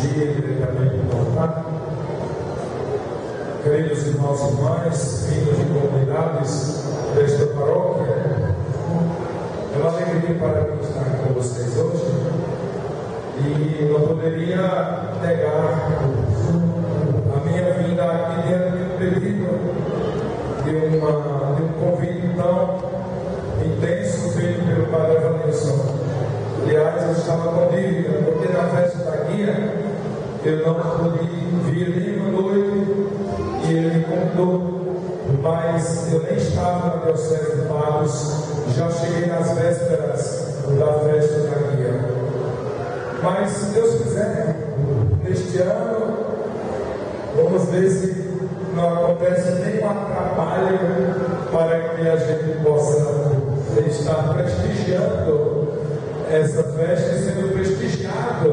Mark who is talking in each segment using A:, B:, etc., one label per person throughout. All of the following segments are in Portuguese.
A: dia diretamente do altar. Queridos irmãos e irmãs, vindos de comunidades desta paróquia, é uma alegria para mim estar com vocês hoje e não poderia negar a minha vinda aqui diante de um pedido, de um convite tão intenso feito pelo Padre Evanilson. Aliás, eu estava com dívida, porque na festa da guia eu não pude vir nenhuma noite e ele me convidou, mas eu nem estava na Diocese de Pagos, já cheguei nas vésperas da festa da guia. Mas, se Deus quiser, neste ano, vamos ver se não acontece nenhum atrapalho para que a gente possa estar prestigiando essa festa e sendo prestigiado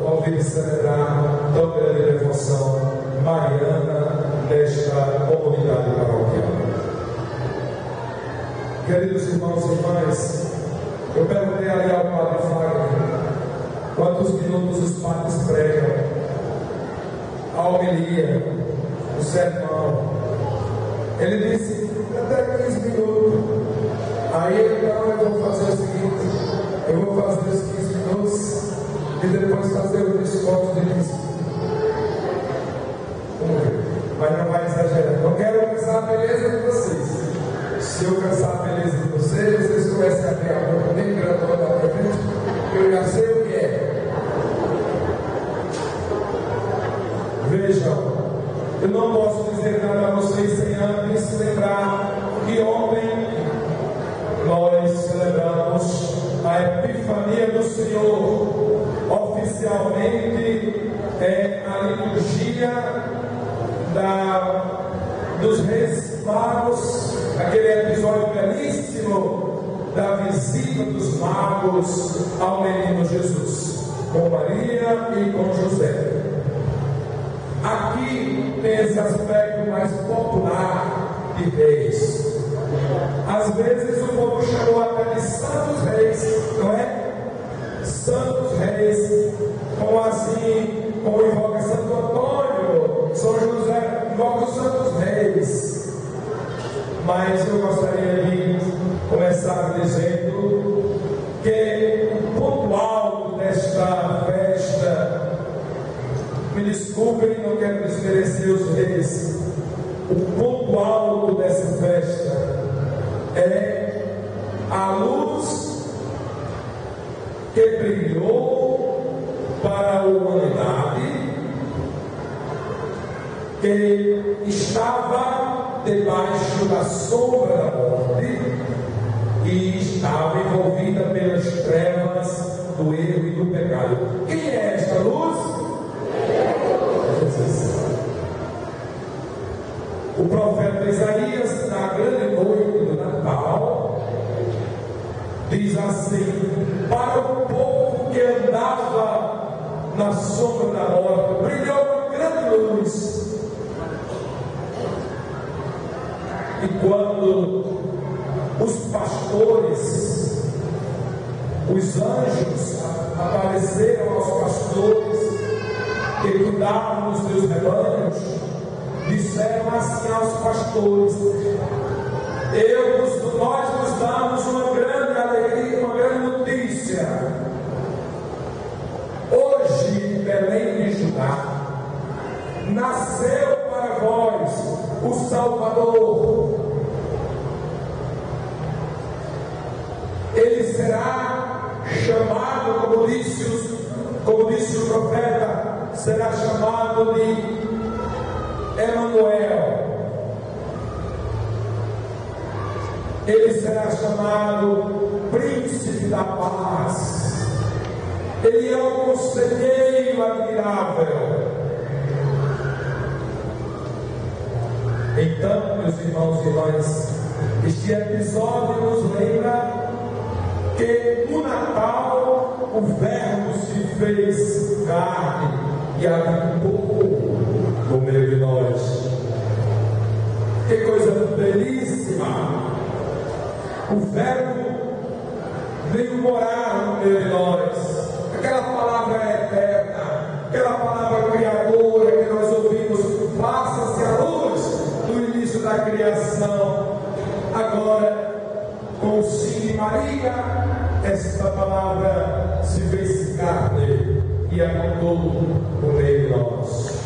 A: ao vir celebrar tão grande devoção mariana desta comunidade paroquial. Queridos irmãos e irmãs, eu perguntei ali ao Padre Fagner quantos minutos os padres pregam a homilia, o sermão. Ele disse até 15 minutos. Aí então eu vou fazer o seguinte: eu vou fazer os 15 minutos e depois fazer o discurso de 15. Mas não vai exagerar. Não quero cansar a beleza de vocês. Se eu cansar a beleza de vocês, vocês começam a abrir a boca bem grandona para frente, eu já sei o que é. Vejam, eu não posso dizer nada a vocês sem antes lembrar que ontem nós celebramos a Epifania do Senhor. Oficialmente é a liturgia dos Reis Magos, aquele episódio belíssimo da visita dos magos ao menino Jesus, com Maria e com José. Aqui tem esse aspecto mais popular de reis. Às vezes o povo chamou até de santos reis, não é? Santos reis, como invoca Santo Antônio, São José, invoca os santos reis. Mas eu gostaria de começar dizendo que o ponto alto desta festa, me desculpem, não quero desmerecer os reis, o ponto alto dessa festa é a luz que brilhou para a humanidade, que estava debaixo da sombra da morte e estava envolvida pelas trevas do erro e do pecado. Quem é esta luz? Jesus. O profeta Isaías, na grande noite do Natal, diz assim: para o povo que andava na sombra da morte, brilhou uma grande luz. E quando os pastores, os anjos apareceram aos pastores que cuidavam dos seus rebanhos, disseram assim aos pastores: nós nos damos uma grande alegria, uma grande notícia. Hoje, em Belém de Judá, nasceu para vós o Salvador. Ele será chamado, como disse o profeta, será chamado de Emanuel. Ele será chamado Príncipe da Paz. Ele é um conselheiro admirável. Então, meus irmãos e irmãs, este episódio nos lembra que no Natal o Verbo se fez carne e habitou no meio de nós. Que coisa belíssima! O Verbo veio morar no meio de nós. Aquela palavra é eterna. aquela palavra criadora que nós ouvimos, faça-se a luz, no início da criação. Agora, com o sim de Maria, esta palavra se fez carne e habitou no meio de nós.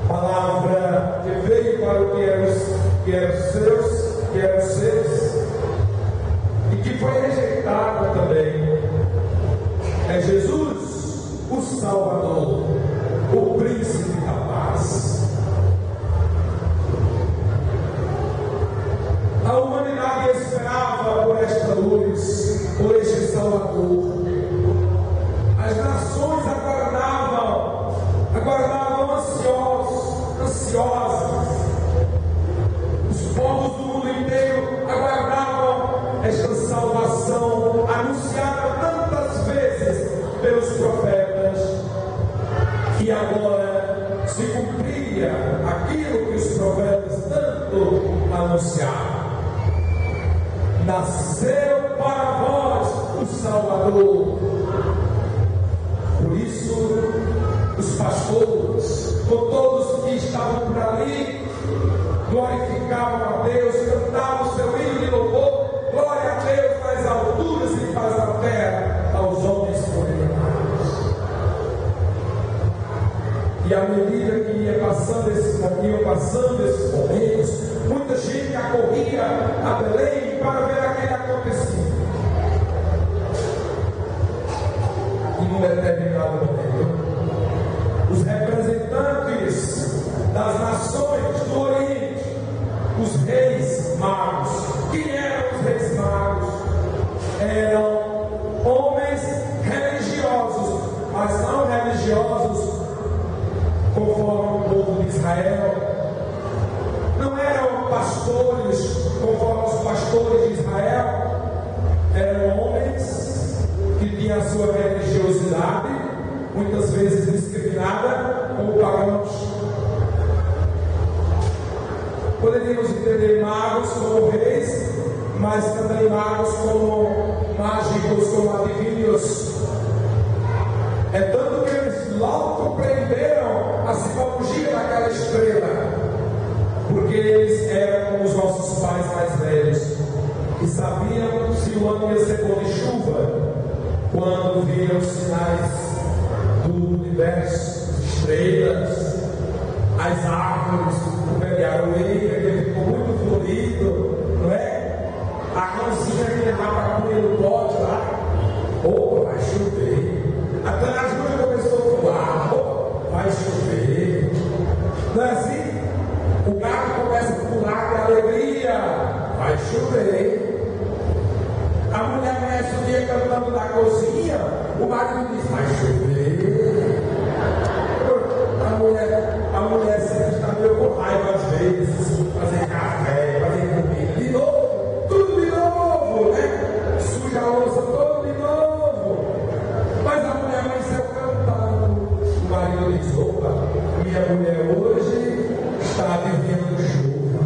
A: Palavra que veio para o que eram seus, e que foi rejeitada também. É Jesus, o Salvador, o Príncipe da Paz. A humanidade esperava por esta luz, por este Salvador. As nações aguardavam ansiosas. Os povos do mundo inteiro aguardavam esta salvação anunciada tantas vezes pelos profetas, e agora se cumpria aquilo que os profetas tanto anunciavam. Nasceu para vós o Salvador. Por isso, os pastores, com todos que estavam por ali, glorificavam a Deus, cantavam o seu hino de louvor. Glória a Deus nas alturas e paz na terra aos homens condenados. E à medida que iam passando esses momentos, muita gente acorria a Belém para ver aquele acontecimento. E num determinado momento, os representantes das nações do Oriente, os reis magos. Quem eram os reis magos? Eram homens religiosos, mas não religiosos conforme o povo de Israel. Não eram pastores conforme os pastores de Israel. Eram homens que tinham a sua religiosidade, muitas vezes discriminada, como pagãos. Poderíamos entender magos como reis, mas também magos como mágicos, como adivinhos. É tanto que eles logo compreenderam a simbologia daquela estrela, porque eles eram como os nossos pais mais velhos, e sabiam se o ano ia ser bom de chuva quando viram os sinais do universo, estrelas, as árvores, o pé de aroeira, que ficou muito florido, não é? A mãozinha que levava para comer no pote lá, opa, vai chover. Até as duas começou a voar, opa, vai chover. Não é assim? O gato começa a pular de alegria, vai chover. A mulher começa o dia cantando na cozinha, o marido diz, vai chover. A mulher sempre está meio com raiva às vezes, fazer café, fazer comida, de novo, tudo de novo, né? Suja a louça todo de novo. Mas a mulher amanheceu cantando. O marido diz, opa, minha mulher hoje está adivinhando chuva.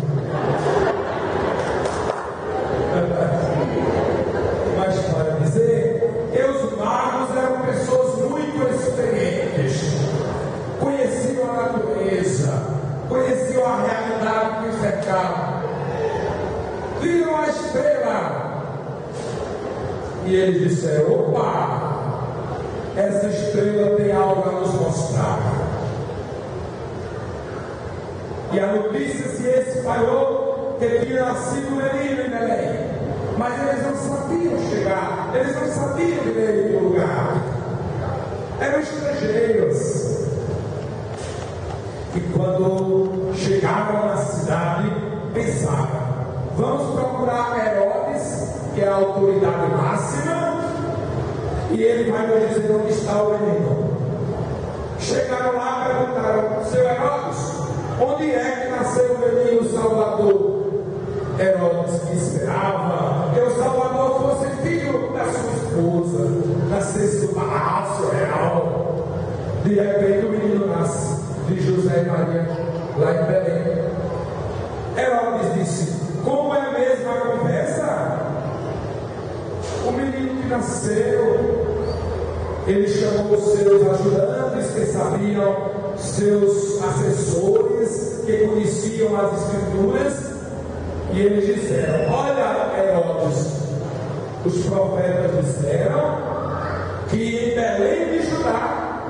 A: Mas para dizer que os magos eram pessoas muito experientes, conheciam a natureza, conheciam a realidade que os cercava, viram a estrela e eles disseram, opa, essa estrela tem algo a nos mostrar. E a notícia se espalhou que tinha nascido um menino em Belém, mas eles não sabiam chegar, eles não sabiam direito do lugar, eram estrangeiros. E quando chegaram na cidade, pensaram, vamos procurar Herodes, que é a autoridade máxima, e ele vai nos dizer onde está o menino. Chegaram lá e perguntaram, seu Herodes, onde é que nasceu o menino Salvador? Herodes que esperava que o Salvador fosse filho da sua esposa, nascesse do palácio real. De repente o menino nasce de José e Maria lá em Belém. Herodes disse, como é a mesma conversa? O menino que nasceu Ele chamou os seus ajudantes, que sabiam, seus assessores, que conheciam as Escrituras, e eles disseram: olha, Herodes, os profetas disseram que em Belém de Judá,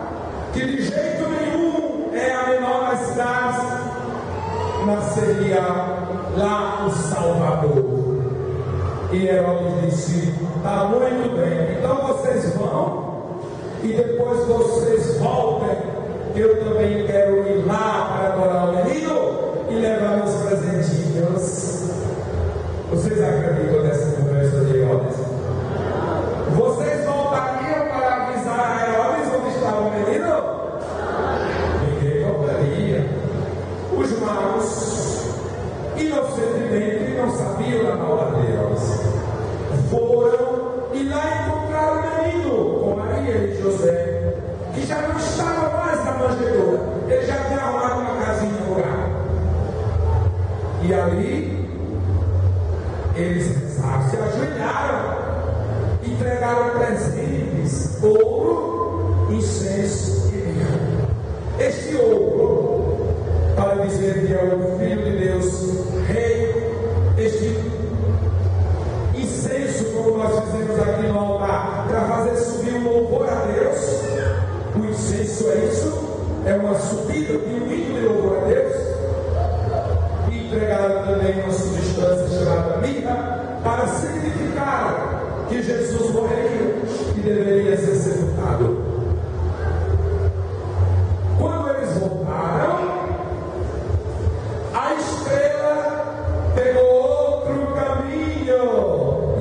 A: que de jeito nenhum é a menor das cidades, nasceria lá o Salvador. E Herodes disse: está muito bem, então vocês vão e depois vocês voltem, que eu também quero ir lá para adorar o menino e levar meus presentinhos. Vocês acreditam nessa conversa de Herodes? Vocês voltariam para avisar a Herodes onde estava o menino? Ninguém voltaria. Os magos, inocentemente, não sabiam da maldade de Herodes, foram e lá encontraram o menino com Maria e José, que já não estava mais na manjedoura, ele já tinha arrumado uma casinha no lugar. E ali eles se ajoelharam, entregaram presentes, ouro, incenso e mirra. Este ouro, para dizer que é o Filho de Deus, Rei, este incenso, como nós fizemos aqui no altar, para fazer subir o louvor a Deus. O incenso é isso, é uma subida de um hino de louvor a Deus. E entregaram também uma substância chamada mirra, para significar que Jesus morreria e deveria ser sepultado. Quando eles voltaram, a estrela pegou outro caminho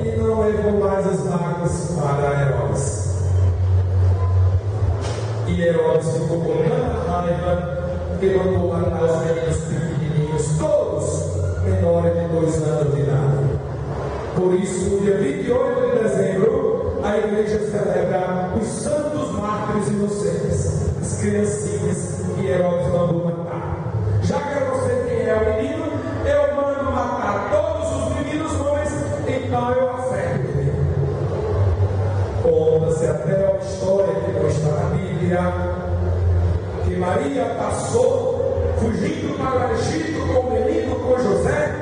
A: e não levou mais as magos para Herodes. E Herodes ficou com tanta raiva que mandou matar os meninos pequenininhos, todos menores de 2 anos de idade. Por isso, no dia 28 de dezembro, a igreja celebra os santos mártires inocentes, as criancinhas que Herodes mandou matar. Já que eu não sei quem é o menino, eu mando matar todos os meninos homens, então eu acerto ele. Conta-se até uma história que não está na Bíblia, que Maria passou fugindo para o Egito com o menino, com José,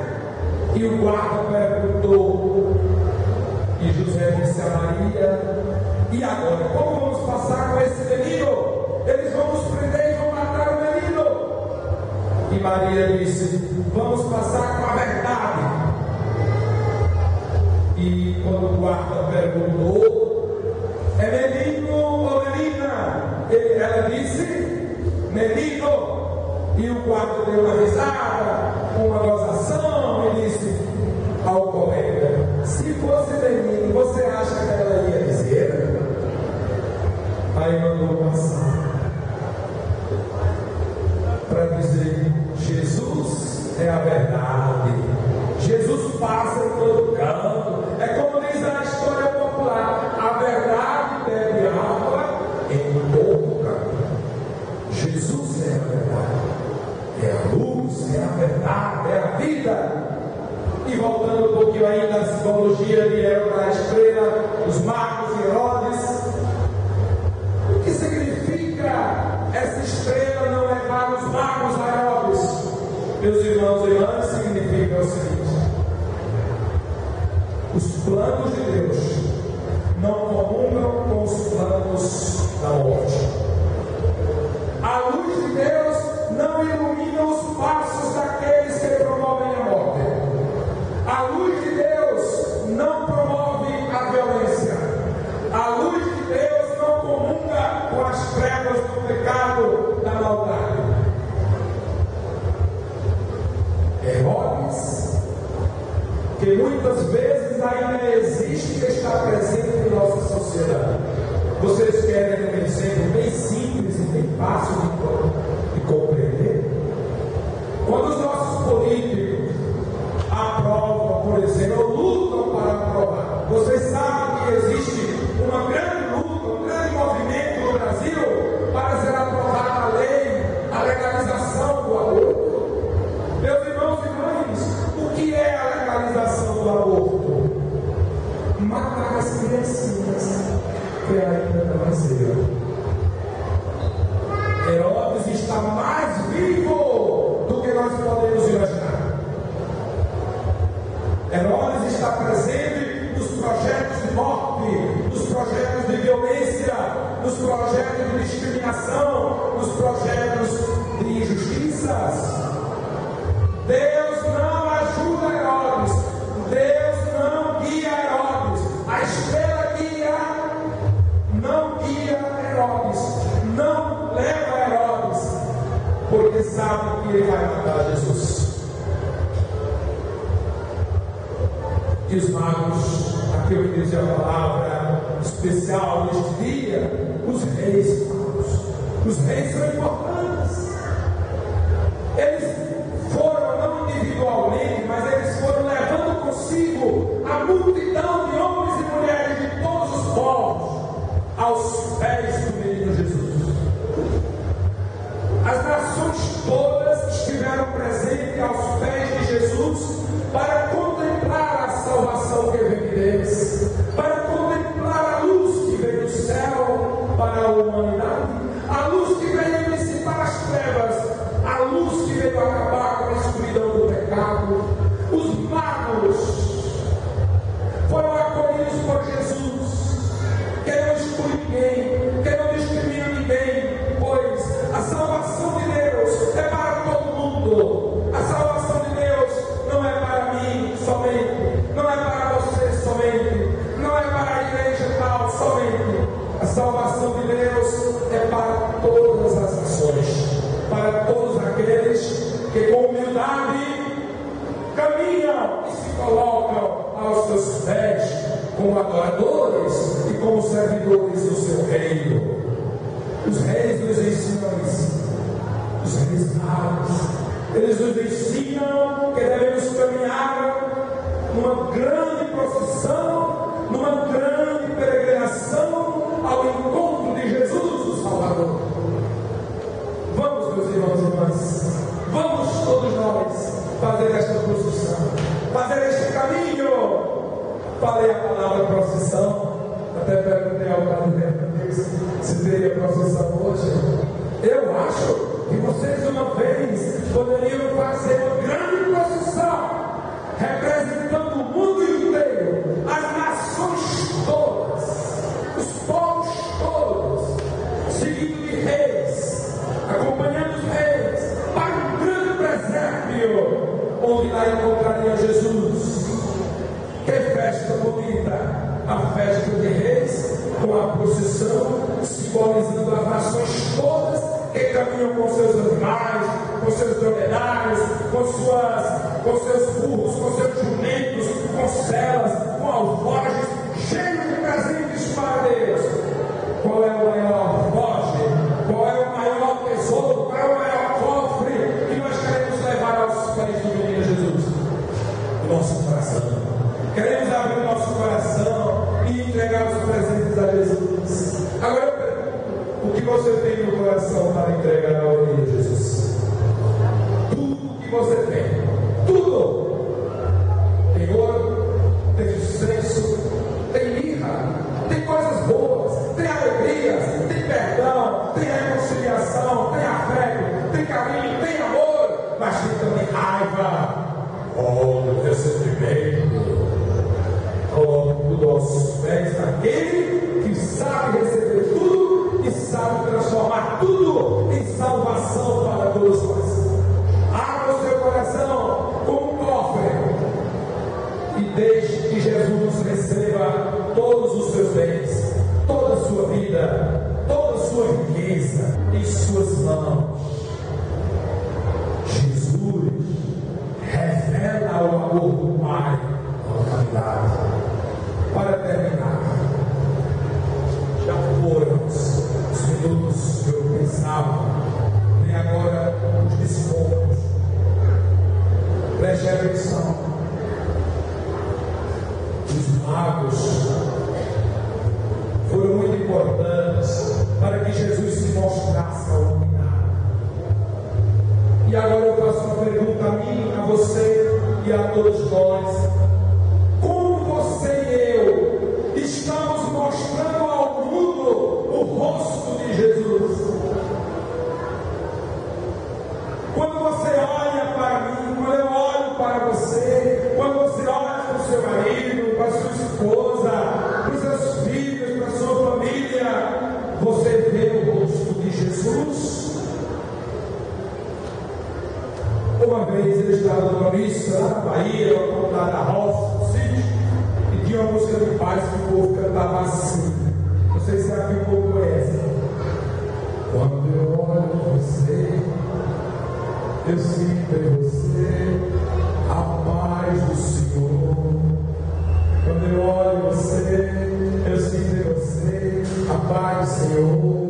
A: e o guarda perguntou, e José disse a Maria: e agora, como vamos passar com esse menino? Eles vão nos prender e vão matar o menino. E Maria disse: vamos passar com a verdade. E quando o guarda perguntou: é menino ou menina? Ela disse: menino. E o guarda deu uma risada, uma gozação, e disse ao colega: se fosse menino, você acha que ela ia dizer? Aí mandou passar para dizer: Jesus é a verdade, Jesus passa em todo canto. É como diz a história popular: a verdade bebe água em todo canto. Jesus é a verdade, é a luz, é a verdade, é a vida. E voltando um pouquinho ainda à simbologia de Herodes, da estrela, os magos e Herodes, o que significa essa estrela não levar os magos a Herodes? Meus irmãos e irmãs, significa o seguinte: os planos de Deus não comungam com os planos da morte. A luz de Deus não ilumina os passos daqueles que promovem a morte. A luz de Deus não promove a violência. A luz de Deus não comunga com as trevas do pecado, da maldade. Herodes, que muitas vezes ainda existe e está presente em nossa sociedade. Vocês querem um exemplo bem simples e bem fácil de compreender? Quando os nossos políticos aprovam, por exemplo, ou lutam para aprovar, vocês sabem que existe uma grande luta, um grande movimento no Brasil para ser aprovada a lei, a legalização do aborto. Meus irmãos e irmãs, o que é a legalização do aborto? Matar as criancinhas. que ainda não nasceu. Herodes está mais vivo do que nós podemos imaginar. Herodes está presente nos projetos de morte, nos projetos de violência, nos projetos de discriminação, nos projetos de injustiças. Deus não ajuda Herodes, Deus não guia Herodes, a estrela guia, não guia Herodes, não leva Herodes, porque sabe que ele vai matar Jesus. E os magos, aqui eu queria dizer a palavra especial neste dia, os reis magos. Os reis são importantes. Eles foram, não individualmente, mas eles foram levando consigo a multidão de homens e mulheres de todos os povos aos pés do menino Jesus. As nações todas estiveram presentes aos pés de Jesus para contemplar a salvação que vem de Deus, para contemplar a luz que veio do céu para a humanidade, a luz que veio dissipar as trevas, a luz que veio acabar com a escuridão do pecado. Os magos foram acolhidos por Jesus, que não exclui ninguém, que não discrimina ninguém, pois a salvação de Deus é para todo mundo. A salvação de Deus não é para mim somente, não é para você somente, não é para a igreja tal somente. A salvação de Deus é para todas as nações, para todos aqueles que com humildade caminham e se colocam aos seus pés como adoradores e como servidores do seu reino. Os reis nos ensinam isso. Os reis magos, eles nos ensinam que devemos caminhar numa grande procissão, numa grande peregrinação ao encontro de Jesus, o Salvador. Vamos, meus irmãos e irmãs, vamos todos nós fazer esta procissão, fazer este caminho. Falei a palavra procissão, até perguntei ao padre se teria procissão hoje. Eu acho que vocês uma vez poderiam fazer uma grande procissão, representando o mundo inteiro, as nações todas, os povos todos, seguindo de reis, acompanhando os reis, para um grande presépio, onde lá encontrariam Jesus. Que festa bonita! A festa de reis, com a procissão, simbolizando as nações todas que caminham com seus animais, com seus dromedários, com seus burros, com seus jumentos, com celas, com alforjes, cheios de presentes para Deus. Qual é o maior alforje? Qual é o maior tesouro? Qual é o maior cofre que nós queremos levar aos pés do menino Jesus? O nosso coração. Queremos abrir o nosso coração e entregar os presentes a Jesus. Agora eu pergunto, o que você tem no coração para entregar ao menino Jesus? Tudo que você tem. Tudo. Tem ouro, tem sucesso, tem mirra, tem coisas boas, tem alegrias, tem perdão, tem reconciliação, tem afeto, tem carinho, tem amor, mas tem também raiva, ódio, ressentimento. Coloque tudo aos pés daquele que sabe receber tudo e sabe transformar tudo em salvação para todos nós. Abra o seu coração como um cofre e deixe que Jesus receba todos os seus bens, toda a sua vida, toda a sua riqueza em suas mãos. Jesus revela o amor do Pai à humanidade. Para terminar, já foram os minutos que eu pensava, e agora os descontos. Preste atenção. Os magos foram muito importantes para que Jesus se mostrasse à humanidade. E agora eu faço uma pergunta a mim, a você e a todos nós. Como você e eu estamos mostrando ao mundo para a sua esposa, para os seus filhos, para a sua família. Você vê o rosto de Jesus? Uma vez ele estava numa missa lá na Bahia, lá na roça, no sítio, e tinha uma música de paz que o povo cantava assim. Vocês sabem que o povo conhece. Quando eu olho você, eu sinto em você a paz do Senhor. Quando eu olho você, eu sinto em você a paz do Senhor.